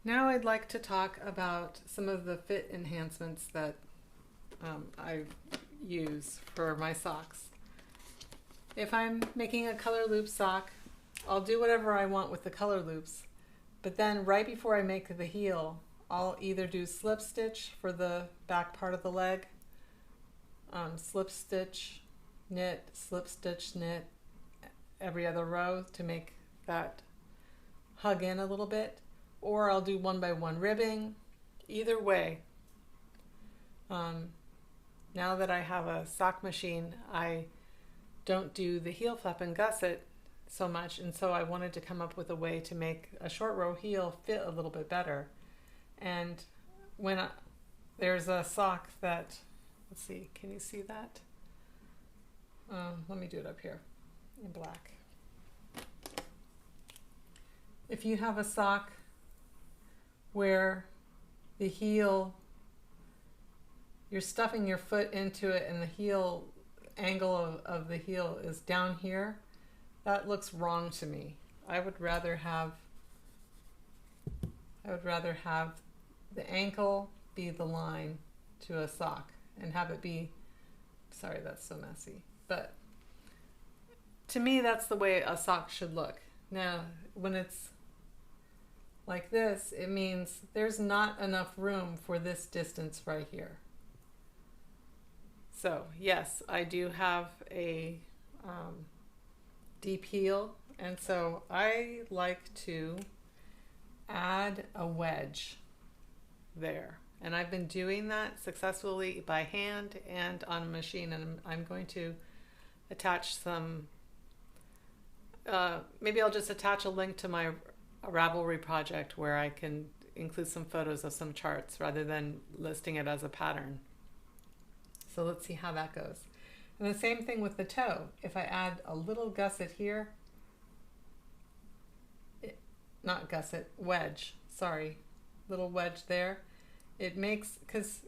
Now I'd like to talk about some of the fit enhancements that I use for my socks. If I'm making a color loop sock, I'll do whatever I want with the color loops, but then right before I make the heel, I'll either do slip stitch for the back part of the leg, slip stitch, knit, slip stitch, knit every other row to make that hug in a little bit, or I'll do one by one ribbing. Either way, now that I have a sock machine, I don't do the heel flap and gusset so much, and so I wanted to come up with a way to make a short row heel fit a little bit better. And there's a sock that, let's see, can you see that? Let me do it up here in black. If you have a sock where the heel, you're stuffing your foot into it and the heel angle of the heel is down here, that looks wrong to me. I would rather have the ankle be the line to a sock and have it be, sorry, that's so messy, but to me that's the way a sock should look. Now when it's like this, it means there's not enough room for this distance right here. So yes, I do have a deep heel, and so I like to add a wedge there, and I've been doing that successfully by hand and on a machine, and I'm going to attach some, maybe I'll just attach a link to my Ravelry project where I can include some photos of some charts rather than listing it as a pattern. So let's see how that goes. And the same thing with the toe. If I add a little gusset here, not gusset, wedge, sorry, little wedge there, it makes, because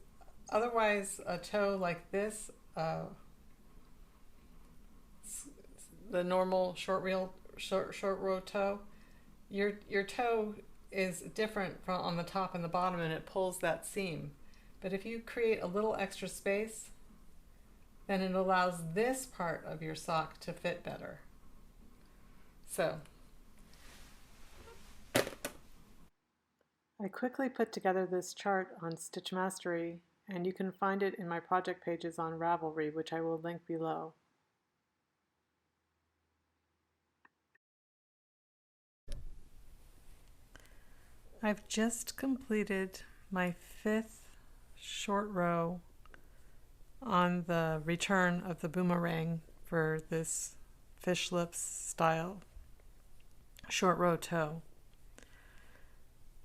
otherwise a toe like this, the normal short row toe, your toe is different from on the top and the bottom, and it pulls that seam. But if you create a little extra space, then it allows this part of your sock to fit better. So I quickly put together this chart on Stitch Mastery, and you can find it in my project pages on Ravelry, which I will link below. I've just completed my 5th short row on the return of the boomerang for this fish lips style short row toe.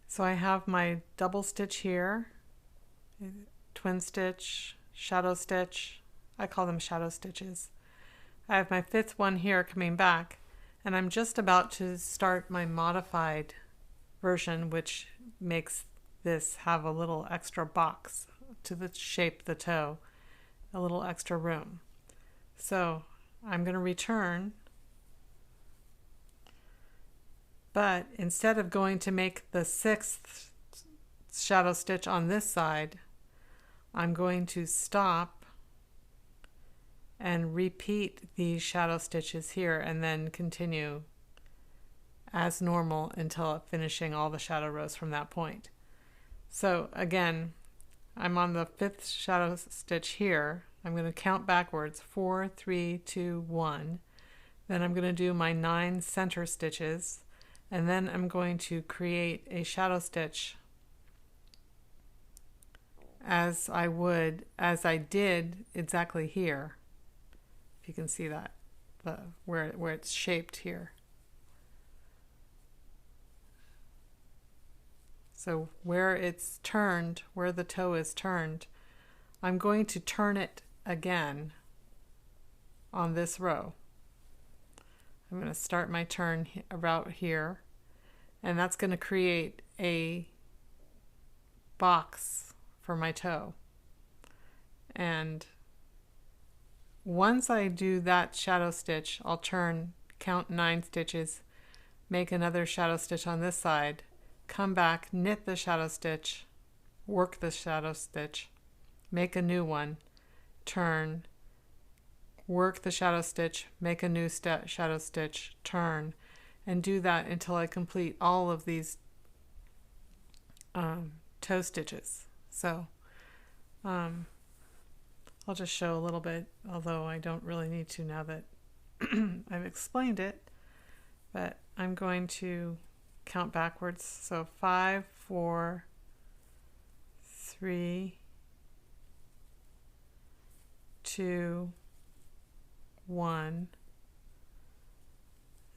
So I have my double stitch here, twin stitch, shadow stitch, I call them shadow stitches. I have my 5th one here coming back, and I'm just about to start my modified version, which makes this have a little extra box to shape the toe, a little extra room. So I'm going to return, but instead of going to make the 6th shadow stitch on this side, I'm going to stop and repeat these shadow stitches here and then continue as normal until finishing all the shadow rows from that point. So again, I'm on the 5th shadow stitch here. I'm going to count backwards, 4, 3, 2, 1. Then I'm going to do my 9 center stitches, and then I'm going to create a shadow stitch as I did exactly here. If you can see that, where it's shaped here. So where it's turned, where the toe is turned, I'm going to turn it again on this row. I'm going to start my turn about here, and that's going to create a box for my toe. And once I do that shadow stitch, I'll count 9 stitches, make another shadow stitch on this side, come back, knit the shadow stitch, work the shadow stitch, make a new one, turn, work the shadow stitch, make a new shadow stitch, turn, and do that until I complete all of these toe stitches. So I'll just show a little bit, although I don't really need to now that I've explained it, but I'm going to count backwards. So 5, 4, 3, 2, 1,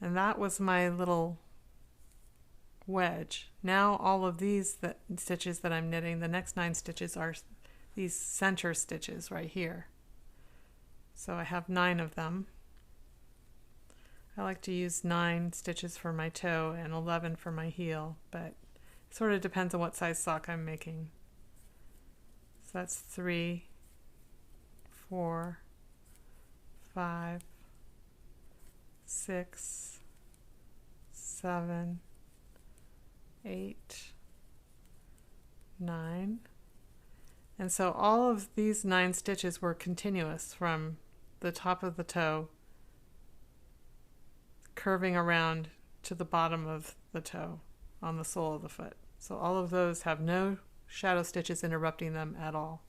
and that was my little wedge. Now all of these stitches that I'm knitting, the next 9 stitches are these center stitches right here. So I have 9 of them. I like to use 9 stitches for my toe and 11 for my heel, but it sort of depends on what size sock I'm making. So that's 3, 4, 5, 6, 7, 8, 9. And so all of these 9 stitches were continuous from the top of the toe curving around to the bottom of the toe on the sole of the foot. So all of those have no shadow stitches interrupting them at all.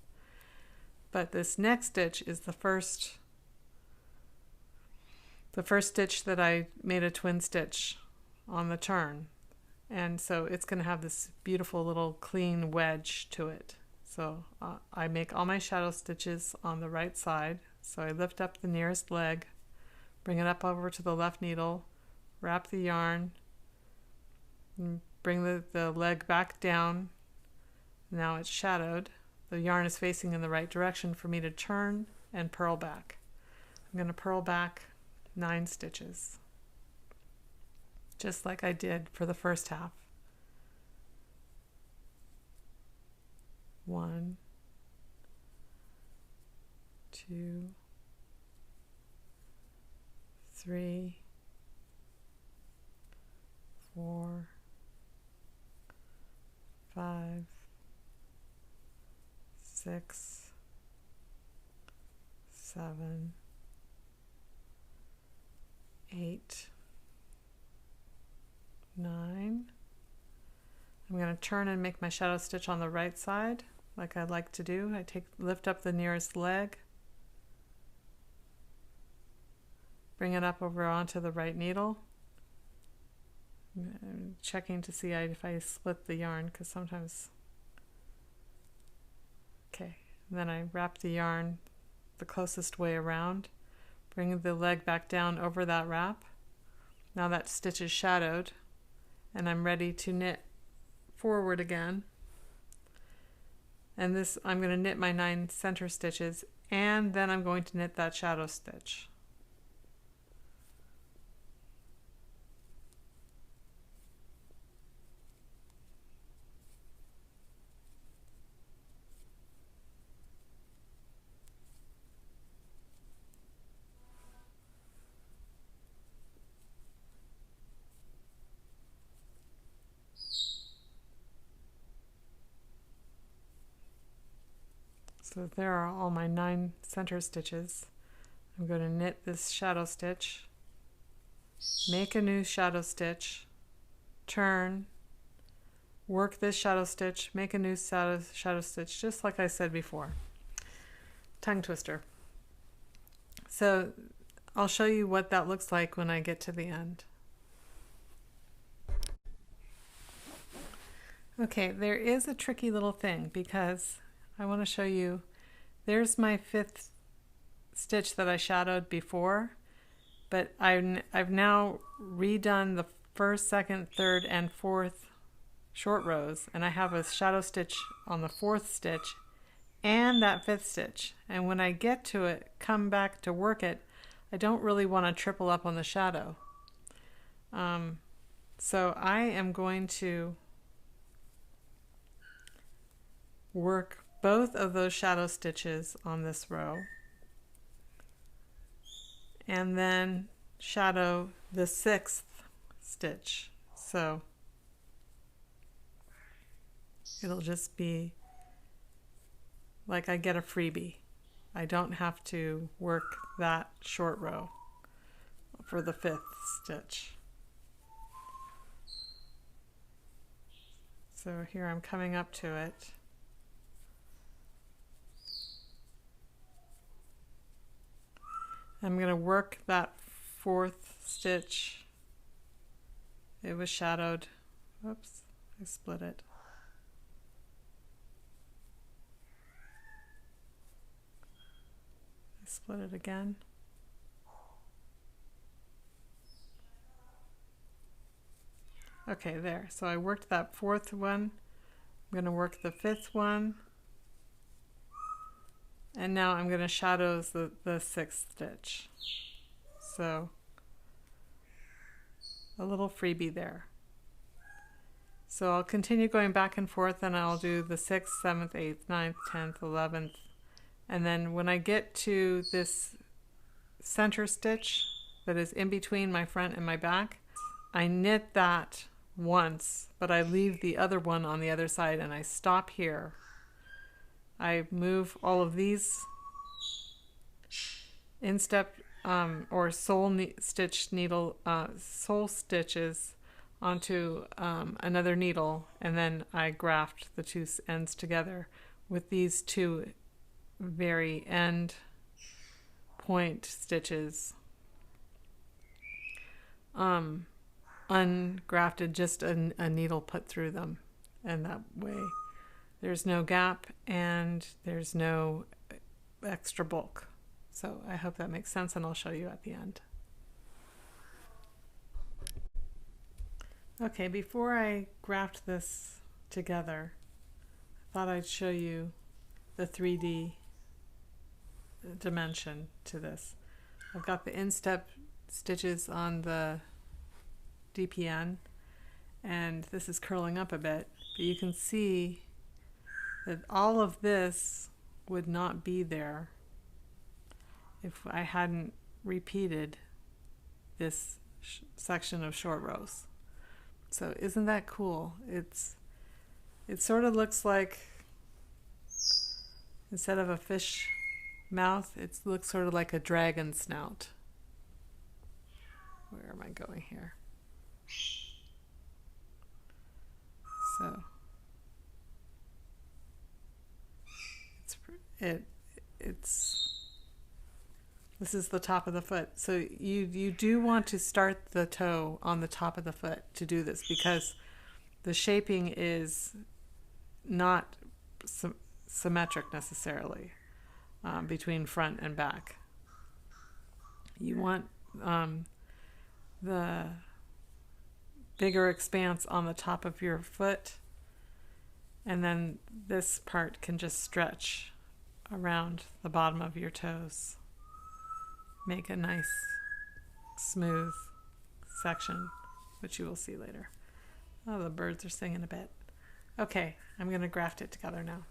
But this next stitch is the first stitch that I made a twin stitch on the turn. And so it's going to have this beautiful little clean wedge to it. So I make all my shadow stitches on the right side. So I lift up the nearest leg, bring it up over to the left needle, wrap the yarn, and bring the leg back down. Now it's shadowed. The yarn is facing in the right direction for me to turn and purl back. I'm going to purl back 9 stitches, just like I did for the first half. 1, 2, 3, 4, 5, 6, 7, 8, 9. I'm going to turn and make my shadow stitch on the right side like I like to do. I lift up the nearest leg, bring it up over onto the right needle. I'm checking to see if I split the yarn, because sometimes. Okay, and then I wrap the yarn the closest way around, bring the leg back down over that wrap. Now that stitch is shadowed, and I'm ready to knit forward again. And this, I'm going to knit my 9 center stitches, and then I'm going to knit that shadow stitch. So there are all my 9 center stitches. I'm going to knit this shadow stitch, make a new shadow stitch, turn, work this shadow stitch, make a new shadow stitch, just like I said before. Tongue twister. So I'll show you what that looks like when I get to the end. Okay, there is a tricky little thing, because I want to show you, there's my 5th stitch that I shadowed before, but I've now redone the 1st, 2nd, 3rd, and 4th short rows, and I have a shadow stitch on the 4th stitch and that 5th stitch. And when I get to it, come back to work it, I don't really want to triple up on the shadow. So I am going to work both of those shadow stitches on this row, and then shadow the 6th stitch. So It'll just be like I get a freebie. I don't have to work that short row for the 5th stitch. So here I'm coming up to it. I'm going to work that 4th stitch. It was shadowed. Oops, I split it. I split it again. Okay, there. So I worked that 4th one. I'm going to work the 5th one. And now I'm going to shadow the 6th stitch. So a little freebie there. So I'll continue going back and forth, and I'll do the 6th, 7th, 8th, 9th, 10th, 11th. And then when I get to this center stitch that is in between my front and my back, I knit that once, but I leave the other one on the other side, and I stop here. I move all of these instep or sole stitches onto another needle, and then I graft the two ends together with these two very end point stitches ungrafted, just a needle put through them, and that way there's no gap and there's no extra bulk. So I hope that makes sense, and I'll show you at the end. Okay, before I graft this together, I thought I'd show you the 3D dimension to this. I've got the instep stitches on the DPN, and this is curling up a bit, but you can see that all of this would not be there if I hadn't repeated this section of short rows. So isn't that cool? It sort of looks like, instead of a fish mouth, it looks sort of like a dragon snout. Where am I going here? So this is the top of the foot. So you do want to start the toe on the top of the foot to do this, because the shaping is not symmetric necessarily between front and back. You want the bigger expanse on the top of your foot, and then this part can just stretch around the bottom of your toes. Make a nice smooth section, which you will see later. Oh, the birds are singing a bit. Okay, I'm going to graft it together now.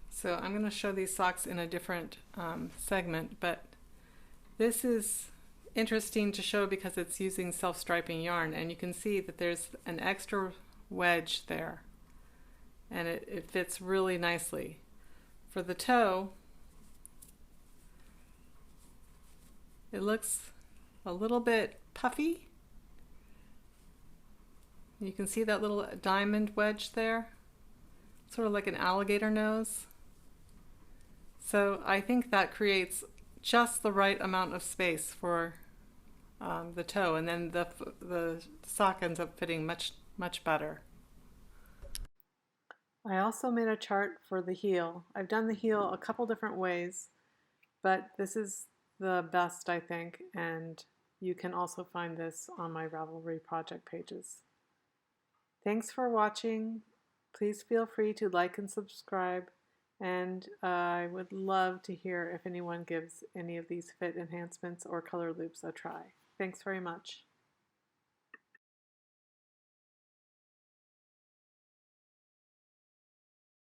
So I'm going to show these socks in a different segment, but this is interesting to show because it's using self-striping yarn, and you can see that there's an extra wedge there, and it fits really nicely. For the toe, it looks a little bit puffy. You can see that little diamond wedge there, sort of like an alligator nose. So I think that creates just the right amount of space for the toe, and then the sock ends up fitting much better. I also made a chart for the heel. I've done the heel a couple different ways, but this is the best, I think, and you can also find this on my Ravelry project pages. Thanks for watching. Please feel free to like and subscribe, and I would love to hear if anyone gives any of these fit enhancements or color loops a try. Thanks very much.